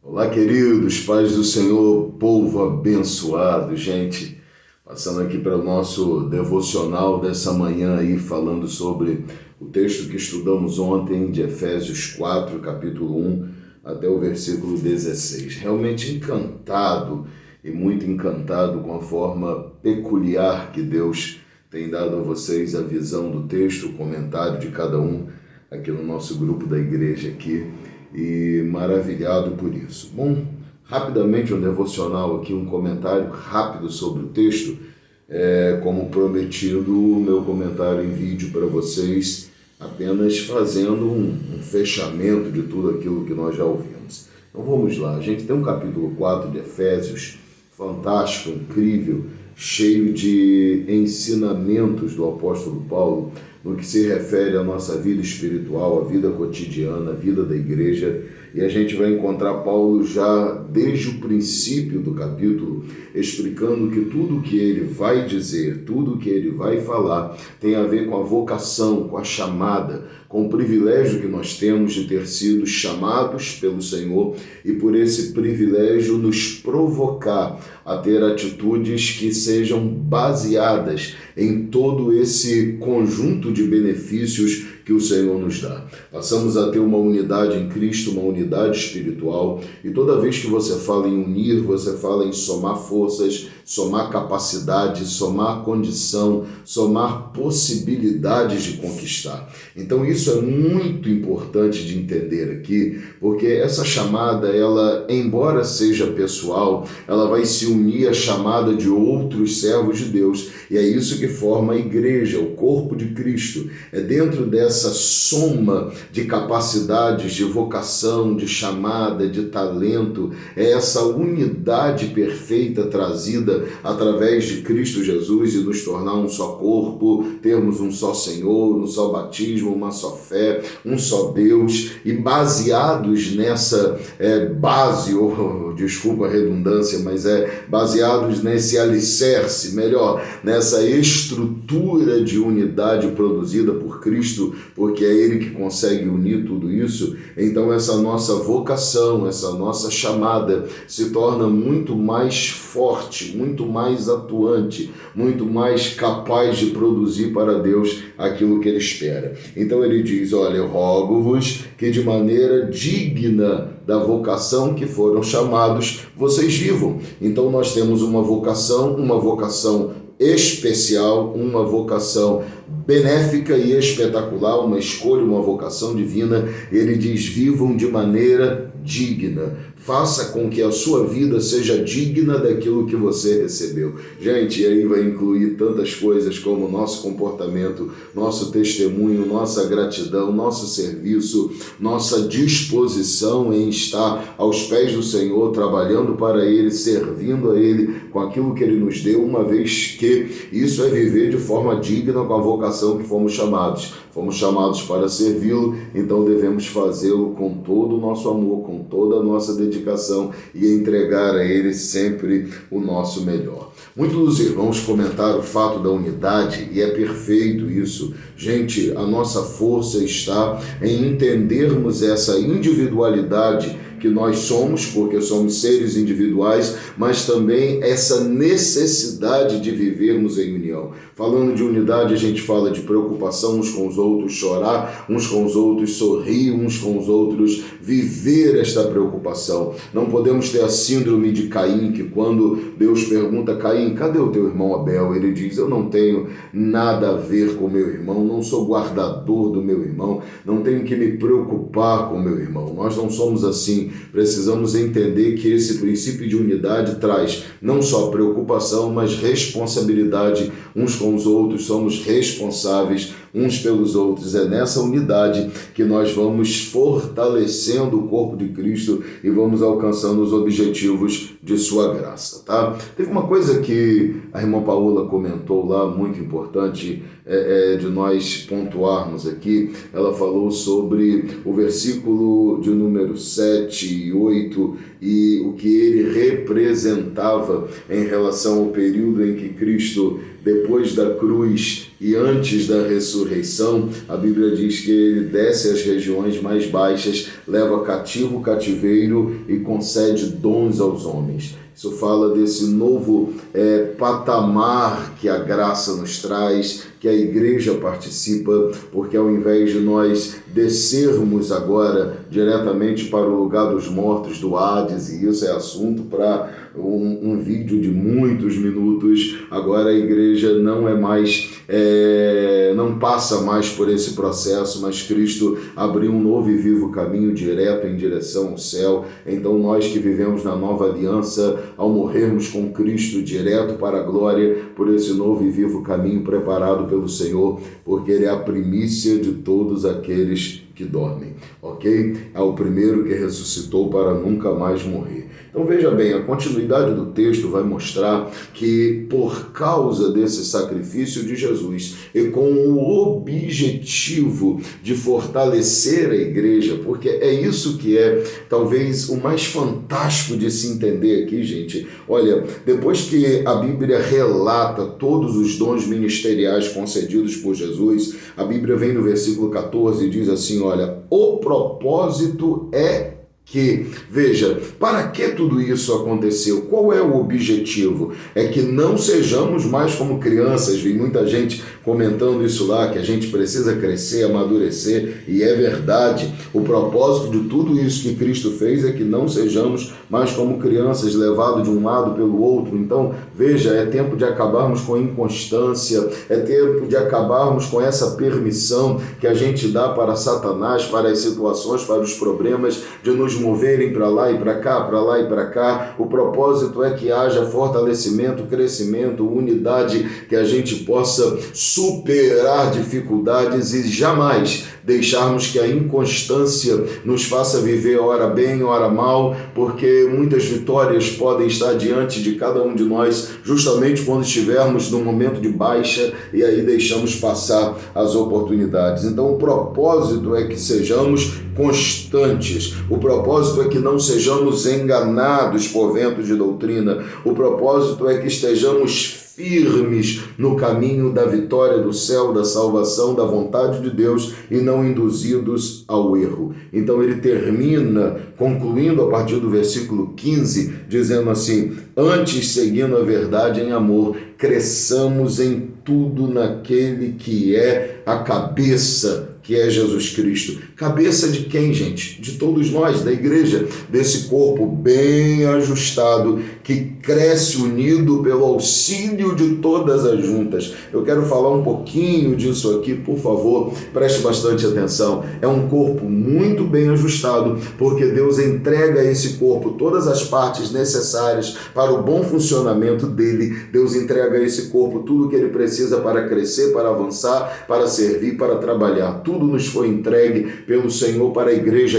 Olá, queridos, paz do Senhor, povo abençoado, gente. Passando aqui para o nosso devocional dessa manhã aí, falando sobre o texto que estudamos ontem, de Efésios 4, capítulo 1, até o versículo 16. Realmente encantado e muito encantado com a forma peculiar que Deus tem dado a vocês a visão do texto, o comentário de cada um aqui no nosso grupo da igreja aqui. E maravilhado por isso. Bom, rapidamente um devocional aqui, um comentário rápido sobre o texto, como prometido, o meu comentário em vídeo para vocês, apenas fazendo um fechamento de tudo aquilo que nós já ouvimos. Então vamos lá, a gente tem um capítulo 4 de Efésios, fantástico, incrível, cheio de ensinamentos do apóstolo Paulo, no que se refere à nossa vida espiritual, à vida cotidiana, à vida da igreja. E a gente vai encontrar Paulo já desde o princípio do capítulo, explicando que tudo que ele vai dizer, tudo que ele vai falar, tem a ver com a vocação, com a chamada, com o privilégio que nós temos de ter sido chamados pelo Senhor e por esse privilégio nos provocar a ter atitudes que sejam baseadas em todo esse conjunto de benefícios que o Senhor nos dá. Passamos a ter uma unidade em Cristo, uma unidade espiritual, e toda vez que você fala em unir, você fala em somar forças, somar capacidade, somar condição, somar possibilidades de conquistar. Então isso é muito importante de entender aqui, porque essa chamada, ela, embora seja pessoal, ela vai se unir à chamada de outros servos de Deus, e é isso que forma a igreja, o corpo de Cristo. É dentro dessa soma de capacidades, de vocação, de chamada, de talento, é essa unidade perfeita trazida através de Cristo Jesus e nos tornar um só corpo, termos um só Senhor, um só batismo, uma só fé, um só Deus, e baseados nessa base, desculpa a redundância, mas baseados nesse alicerce, melhor, nessa estrutura de unidade produzida por Cristo, porque é Ele que consegue unir tudo isso. Então essa nossa vocação, essa nossa chamada se torna muito mais forte, muito mais atuante, muito mais capaz de produzir para Deus aquilo que Ele espera. Então ele diz, olha, eu rogo-vos que de maneira digna da vocação que foram chamados, vocês vivam. Então nós temos uma vocação especial, uma vocação benéfica e espetacular, uma escolha, uma vocação divina. Ele diz, vivam de maneira digna. Faça com que a sua vida seja digna daquilo que você recebeu. Gente, e aí vai incluir tantas coisas como nosso comportamento, nosso testemunho, nossa gratidão, nosso serviço, nossa disposição em estar aos pés do Senhor, trabalhando para Ele, servindo a Ele com aquilo que Ele nos deu, uma vez que isso é viver de forma digna com a vocação que fomos chamados. Fomos chamados para servi-lo, então devemos fazê-lo com todo o nosso amor, com toda a nossa dedicação e entregar a Ele sempre o nosso melhor. Muitos dos irmãos comentaram o fato da unidade e é perfeito isso. Gente, a nossa força está em entendermos essa individualidade que nós somos, porque somos seres individuais, mas também essa necessidade de vivermos em união. Falando de unidade, a gente fala de preocupação uns com os outros, chorar uns com os outros, sorrir uns com os outros, viver esta preocupação. Não podemos ter a síndrome de Caim, que quando Deus pergunta, Caim, cadê o teu irmão Abel? Ele diz, eu não tenho nada a ver com meu irmão, não sou guardador do meu irmão, não tenho que me preocupar com meu irmão. Nós não somos assim. Precisamos entender que esse princípio de unidade traz não só preocupação, mas responsabilidade uns com os outros, somos responsáveis uns pelos outros. É nessa unidade que nós vamos fortalecendo o corpo de Cristo e vamos alcançando os objetivos de sua graça, tá? Teve uma coisa que a irmã Paola comentou lá, muito importante, de nós pontuarmos aqui. Ela falou sobre o versículo de número 7 e 8 e o que ele representava em relação ao período em que Cristo, depois da cruz e antes da ressurreição, a Bíblia diz que ele desce às regiões mais baixas, leva cativo o cativeiro e concede dons aos homens. Isso fala desse novo patamar que a graça nos traz, que a igreja participa, porque ao invés de nós descermos agora diretamente para o lugar dos mortos do Hades, e isso é assunto para um vídeo de muitos minutos, agora a igreja não é mais, não passa mais por esse processo, mas Cristo abriu um novo e vivo caminho direto em direção ao céu. Então nós que vivemos na nova aliança, ao morrermos com Cristo direto para a glória, por esse novo e vivo caminho preparado pelo Senhor, porque Ele é a primícia de todos aqueles que dormem, ok? É o primeiro que ressuscitou para nunca mais morrer. Então veja bem, a continuidade do texto vai mostrar que por causa desse sacrifício de Jesus e com o objetivo de fortalecer a igreja, porque é isso que é talvez o mais fantástico de se entender aqui, gente. Olha, depois que a Bíblia relata todos os dons ministeriais concedidos por Jesus, a Bíblia vem no versículo 14 e diz assim, olha, o propósito é que, veja, para que tudo isso aconteceu? Qual é o objetivo? É que não sejamos mais como crianças. Vi muita gente comentando isso lá, que a gente precisa crescer, amadurecer, e é verdade. O propósito de tudo isso que Cristo fez é que não sejamos mais como crianças, levados de um lado pelo outro. Então, veja, é tempo de acabarmos com a inconstância, é tempo de acabarmos com essa permissão que a gente dá para Satanás, para as situações, para os problemas, de nos moverem para lá e para cá, para lá e para cá. O propósito é que haja fortalecimento, crescimento, unidade, que a gente possa superar dificuldades e jamais deixarmos que a inconstância nos faça viver ora bem, ora mal, porque muitas vitórias podem estar diante de cada um de nós, justamente quando estivermos num momento de baixa, e aí deixamos passar as oportunidades. Então o propósito é que sejamos constantes, o propósito é que não sejamos enganados por ventos de doutrina, o propósito é que estejamos firmes no caminho da vitória do céu, da salvação, da vontade de Deus e não induzidos ao erro. Então ele termina concluindo a partir do versículo 15, dizendo assim, antes, seguindo a verdade em amor, cresçamos em tudo naquele que é a cabeça, que é Jesus Cristo. Cabeça de quem, gente? De todos nós, da igreja, desse corpo bem ajustado, que cresce unido pelo auxílio de todas as juntas. Eu quero falar um pouquinho disso aqui, por favor, preste bastante atenção. É um corpo muito bem ajustado, porque Deus entrega a esse corpo todas as partes necessárias para o bom funcionamento dele. Deus entrega a esse corpo tudo o que ele precisa para crescer, para avançar, para servir, para trabalhar. Tudo nos foi entregue pelo Senhor para a igreja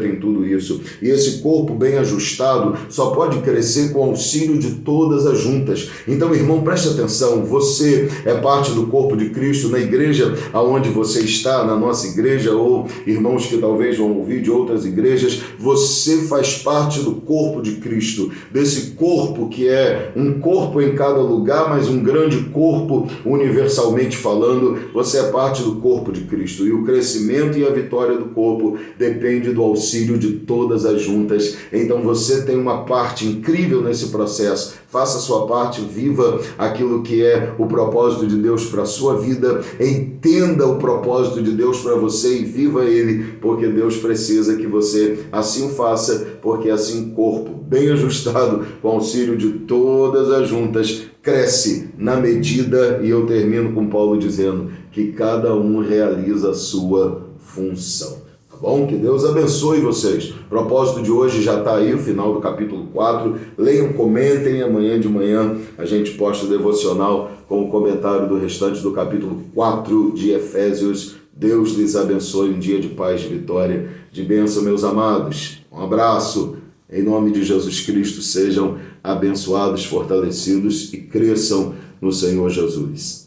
tem tudo isso. E esse corpo bem ajustado só pode crescer com o auxílio de todas as juntas. Então, irmão, preste atenção, você é parte do corpo de Cristo na igreja aonde você está, na nossa igreja, ou irmãos que talvez vão ouvir de outras igrejas, você faz parte do corpo de Cristo, desse corpo que é um corpo em cada lugar, mas um grande corpo universalmente falando. Você é parte do corpo de Cristo. E o crescimento e a vitória do corpo depende do auxílio de todas as juntas. Então você tem uma parte incrível nesse processo. Faça a sua parte, viva aquilo que é o propósito de Deus para a sua vida, entenda o propósito de Deus para você e viva ele, porque Deus precisa que você assim o faça, porque assim um corpo bem ajustado, com auxílio de todas as juntas, cresce na medida, e eu termino com Paulo dizendo, que cada um realiza a sua função. Tá bom? Que Deus abençoe vocês. O propósito de hoje já está aí, o final do capítulo 4. Leiam, comentem, amanhã de manhã a gente posta o devocional com o comentário do restante do capítulo 4 de Efésios. Deus lhes abençoe, um dia de paz, de vitória, de bênção, meus amados. Um abraço. Em nome de Jesus Cristo, sejam abençoados, fortalecidos e cresçam no Senhor Jesus.